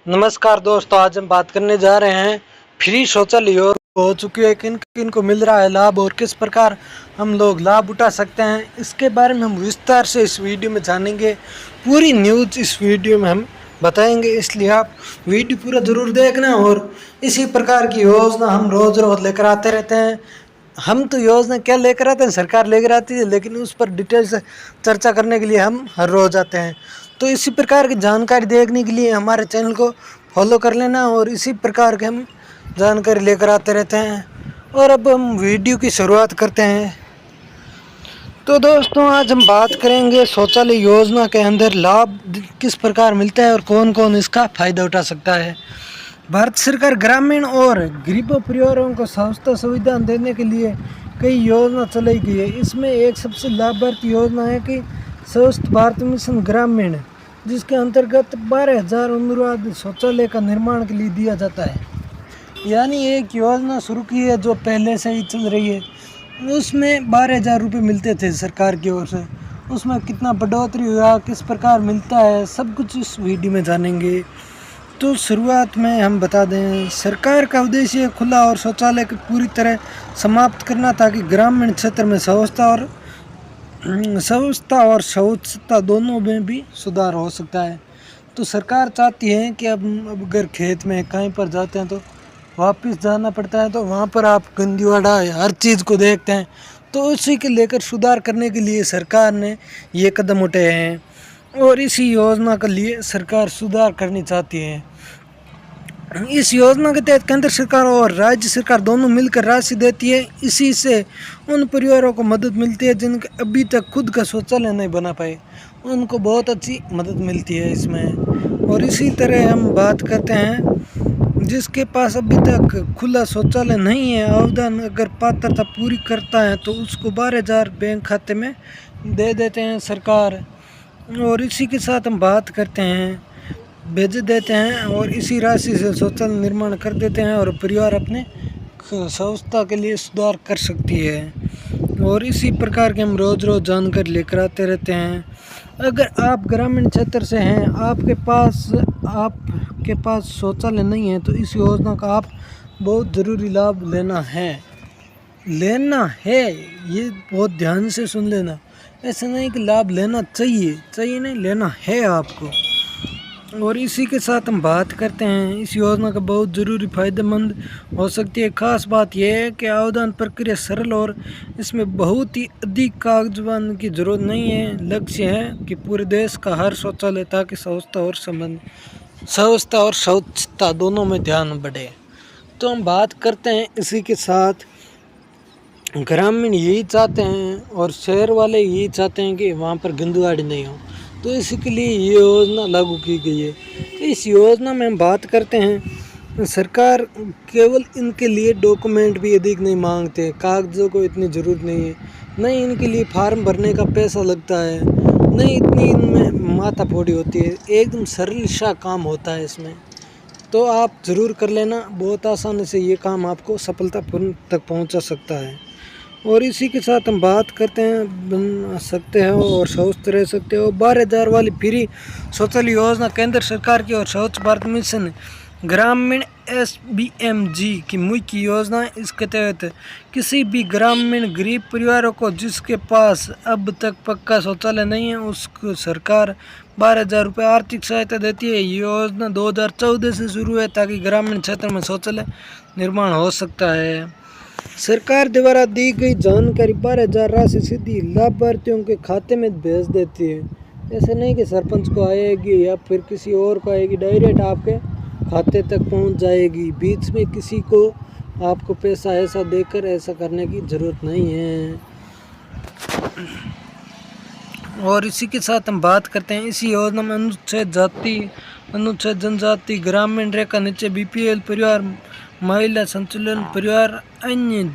नमस्कार दोस्तों, आज हम बात करने जा रहे हैं फ्री शौचालय हो चुकी है, किन किन को मिल रहा है लाभ और किस प्रकार हम लोग लाभ उठा सकते हैं। इसके बारे में हम विस्तार से इस वीडियो में जानेंगे। पूरी न्यूज़ इस वीडियो में हम बताएंगे, इसलिए आप वीडियो पूरा ज़रूर देखना। और इसी प्रकार की योजना हम रोज़ रोज़ लेकर आते रहते हैं। हम तो योजना क्या लेकर आते हैं, सरकार लेकर आती है, लेकिन उस पर डिटेल से चर्चा करने के लिए हम हर रोज़ आते हैं। तो इसी प्रकार की जानकारी देखने के लिए हमारे चैनल को फॉलो कर लेना और इसी प्रकार के हम जानकारी लेकर आते रहते हैं। और अब हम वीडियो की शुरुआत करते हैं। तो दोस्तों, आज हम बात करेंगे शौचालय योजना के अंदर लाभ किस प्रकार मिलता है और कौन कौन इसका फ़ायदा उठा सकता है। भारत सरकार ग्रामीण और गरीबों परिवारों को सस्ता सुविधा देने के लिए कई योजना चलाई गई है। इसमें एक सबसे लाभार्थी योजना है कि स्वच्छ भारत मिशन ग्रामीण, जिसके अंतर्गत 12,000 अनुदान शौचालय का निर्माण के लिए दिया जाता है। यानी एक योजना शुरू की है जो पहले से ही चल रही है। उसमें 12,000 रुपये मिलते थे सरकार की ओर से। उसमें कितना बढ़ोतरी हुआ, किस प्रकार मिलता है, सब कुछ इस वीडियो में जानेंगे। तो शुरुआत में हम बता दें, सरकार का उद्देश्य खुला और शौचालय को पूरी तरह समाप्त करना, ताकि ग्रामीण क्षेत्र में स्वच्छता और शौचता दोनों में भी सुधार हो सकता है। तो सरकार चाहती है कि अब अगर खेत में कहीं पर जाते हैं तो वापस जाना पड़ता है, तो वहाँ पर आप गंदीवाड़ा हर चीज़ को देखते हैं। तो उसी के लेकर सुधार करने के लिए सरकार ने ये कदम उठाए हैं और इसी योजना के लिए सरकार सुधार करनी चाहती है। इस योजना के तहत केंद्र सरकार और राज्य सरकार दोनों मिलकर राशि देती है। इसी से उन परिवारों को मदद मिलती है जिनके अभी तक खुद का शौचालय नहीं बना पाए, उनको बहुत अच्छी मदद मिलती है इसमें। और इसी तरह हम बात करते हैं, जिसके पास अभी तक खुला शौचालय नहीं है, आवेदन अगर पात्रता पूरी करता है तो उसको 12,000 बैंक खाते में दे देते हैं सरकार। और इसी के साथ हम बात करते हैं, भेज देते हैं और इसी राशि से शौचालय निर्माण कर देते हैं और परिवार अपने स्वच्छता के लिए सुधार कर सकती है। और इसी प्रकार के हम रोज़ रोज़ जानकारी लेकर आते रहते हैं। अगर आप ग्रामीण क्षेत्र से हैं, आपके पास शौचालय नहीं है, तो इस योजना का आप बहुत ज़रूरी लाभ लेना है। ये बहुत ध्यान से सुन लेना। ऐसा नहीं कि लाभ लेना चाहिए नहीं, लेना है आपको। और इसी के साथ हम बात करते हैं, इस योजना का बहुत ज़रूरी फ़ायदेमंद हो सकती है। खास बात यह है कि आवेदन प्रक्रिया सरल और इसमें बहुत ही अधिक कागजात की ज़रूरत नहीं है। लक्ष्य है कि पूरे देश का हर शौचालय, ताकि स्वच्छता और शौचता दोनों में ध्यान बढ़े। तो हम बात करते हैं, इसी के साथ ग्रामीण यही चाहते हैं और शहर वाले यही चाहते हैं कि वहाँ पर गंदगी नहीं हो, तो इसके लिए ये योजना लागू की गई है। इस योजना में हम बात करते हैं, सरकार केवल इनके लिए डॉक्यूमेंट भी अधिक नहीं मांगते, कागज़ों को इतनी ज़रूरत नहीं है, नहीं इनके लिए फार्म भरने का पैसा लगता है, नहीं इतनी इनमें माथाफोड़ी होती है। एकदम सरल सा काम होता है इसमें। तो आप ज़रूर कर लेना, बहुत आसानी से ये काम आपको सफलतापूर्ण तक पहुँचा सकता है। और इसी के साथ हम बात करते हैं, बन सकते हो और स्वस्थ रह सकते हो। 12,000 वाली फ्री शौचालय योजना केंद्र सरकार की और स्वच्छ भारत मिशन ग्रामीण SBMG की मुख्य योजना है। इसके तहत किसी भी ग्रामीण गरीब परिवारों को जिसके पास अब तक पक्का शौचालय नहीं है, उसको सरकार 12,000 रुपये आर्थिक सहायता देती है। ये योजना 2014 से शुरू है, ताकि ग्रामीण क्षेत्र में शौचालय निर्माण हो सकता है। सरकार द्वारा दी गई जानकारी 12,000 राशि सीधी लाभार्थियों के खाते में भेज देती है। ऐसे नहीं कि सरपंच को आएगी या फिर किसी और को आएगी, डायरेक्ट आपके खाते तक पहुंच जाएगी। बीच में किसी को आपको पैसा ऐसा देकर ऐसा करने की ज़रूरत नहीं है। और इसी के साथ हम बात करते हैं, इसी योजना में अनुसूचित जनजाति, ग्रामीण रेखा नीचे BPL परिवार, महिला संतुलन परिवार, अन्य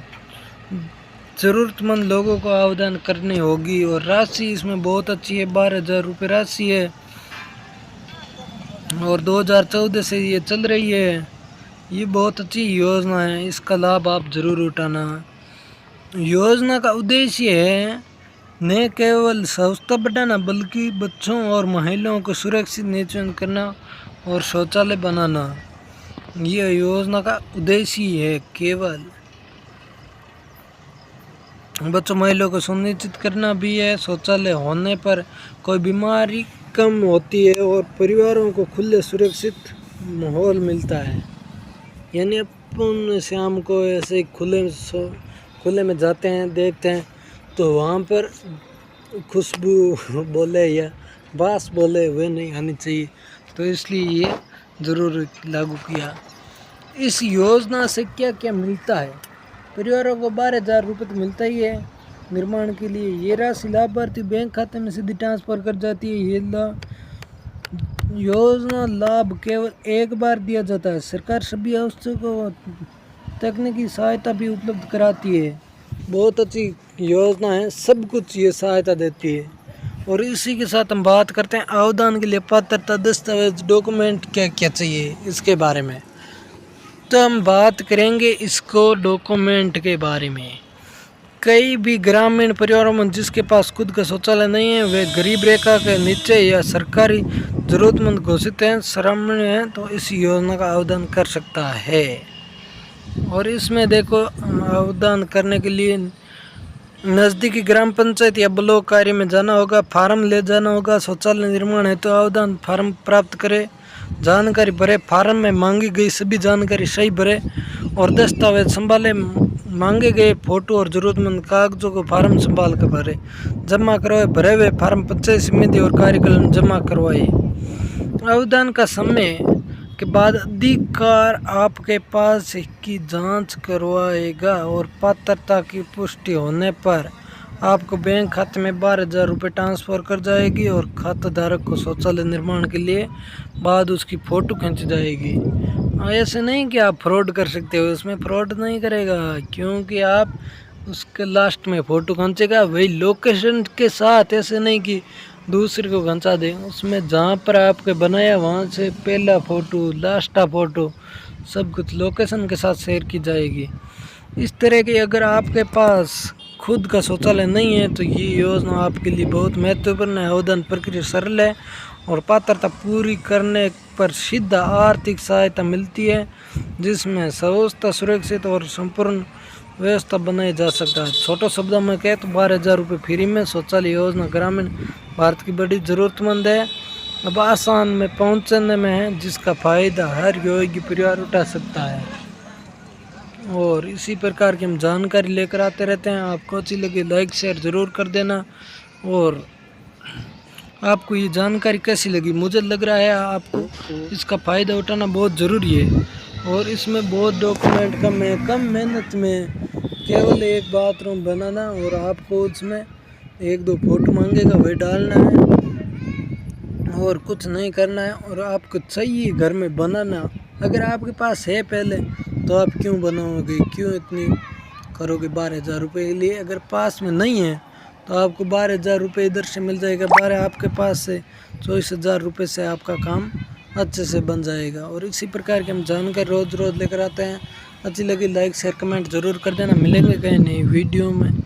ज़रूरतमंद लोगों को आवेदन करनी होगी। और राशि इसमें बहुत अच्छी है, 12,000 रुपये राशि है और 2014 से ये चल रही है। ये बहुत अच्छी योजना है, इसका लाभ आप ज़रूर उठाना। योजना का उद्देश्य है न केवल स्वच्छता बढ़ाना, बल्कि बच्चों और महिलाओं को सुरक्षित नियोजन करना और शौचालय बनाना। यह योजना का उद्देश्य ही है केवल बच्चों महिलाओं को सुनिश्चित करना भी है। शौचालय होने पर कोई बीमारी कम होती है और परिवारों को खुले सुरक्षित माहौल मिलता है। यानी अपन शाम को ऐसे खुले में जाते हैं, देखते हैं तो वहाँ पर खुशबू बोले या बास बोले वे नहीं आनी चाहिए, तो इसलिए ये ज़रूर लागू किया। इस योजना से क्या क्या मिलता है? परिवारों को 12,000 रुपये तो मिलता ही है निर्माण के लिए। ये राशि लाभार्थी बैंक खाते में सीधी ट्रांसफ़र कर जाती है। ये योजना लाभ केवल एक बार दिया जाता है। सरकार सभी आवश्यकों को तकनीकी सहायता भी उपलब्ध कराती है। बहुत अच्छी योजना है, सब कुछ ये सहायता देती है। और इसी के साथ हम बात करते हैं आवेदन के लिए पात्रता दस्तावेज डॉक्यूमेंट क्या क्या चाहिए इसके बारे में। तो हम बात करेंगे इसको डॉक्यूमेंट के बारे में। कई भी ग्रामीण परिवारों में जिसके पास खुद का शौचालय नहीं है, वे गरीब रेखा के नीचे या सरकारी ज़रूरतमंद घोषित हैं, श्रमणीय हैं, तो इस योजना का आवेदन कर सकता है। और इसमें देखो आवेदन करने के लिए नज़दीकी ग्राम पंचायत या ब्लॉक कार्य में जाना होगा, फार्म ले जाना होगा। शौचालय निर्माण है तो आवेदन फार्म प्राप्त करें, जानकारी भरे, फार्म में मांगी गई सभी जानकारी सही भरे और दस्तावेज संभाले। मांगे गए फोटो और ज़रूरतमंद कागजों को फार्म संभाल कर भरे, जमा करवाए। भरे हुए फार्म 25 समिति और कार्यकाल जमा करवाए। आवेदन का समय के बाद अधिकार आपके पास की जांच करवाएगा और पात्रता की पुष्टि होने पर आपको बैंक खाते में 12,000 रुपये ट्रांसफ़र कर जाएगी और खाता धारक को शौचालय निर्माण के लिए बाद उसकी फ़ोटो खींच जाएगी। ऐसे नहीं कि आप फ्रॉड कर सकते हो, इसमें फ्रॉड नहीं करेगा, क्योंकि आप उसके लास्ट में फ़ोटो खींचेगा वही लोकेशन के साथ। ऐसे नहीं कि दूसरे को खींचा दें, उसमें जहाँ पर आपके बनाया वहाँ से पहला फ़ोटो लास्ट फ़ोटो सब कुछ लोकेशन के साथ शेयर की जाएगी। इस तरह की अगर आपके पास खुद का शौचालय नहीं है तो ये योजना आपके लिए बहुत महत्वपूर्ण है। आवेदन प्रक्रिया सरल है और पात्रता पूरी करने पर सीधा आर्थिक सहायता मिलती है, जिसमें व्यवस्था सुरक्षित और संपूर्ण व्यवस्था बनाई जा सकता है। छोटे शब्दों में कहें तो 12,000 रुपये फ्री में शौचालय योजना ग्रामीण भारत की बड़ी ज़रूरतमंद है, अब आसान में पहुंचने में है, जिसका फ़ायदा हर योग्य परिवार उठा सकता है। और इसी प्रकार की हम जानकारी लेकर आते रहते हैं। आपको अच्छी लगी लाइक शेयर ज़रूर कर देना। और आपको ये जानकारी कैसी लगी? मुझे लग रहा है आपको इसका फ़ायदा उठाना बहुत ज़रूरी है। और इसमें बहुत डॉक्यूमेंट कम मेहनत में केवल एक बाथरूम बनाना और आपको उसमें 1-2 फोटो मांगेगा वही डालना है और कुछ नहीं करना है। और आपको चाहिए घर में बनाना, अगर आपके पास है पहले तो आप क्यों बनाओगे, क्यों इतनी करोगे 12,000 रुपये के लिए? अगर पास में नहीं है तो आपको 12,000 रुपये इधर से मिल जाएगा, 12 आपके पास से 24,000 रुपये से आपका काम अच्छे से बन जाएगा। और इसी प्रकार के हम जानकारी रोज़ लेकर आते हैं। अच्छी लगी लाइक शेयर कमेंट ज़रूर कर देना। मिलेंगे कहीं नई वीडियो में।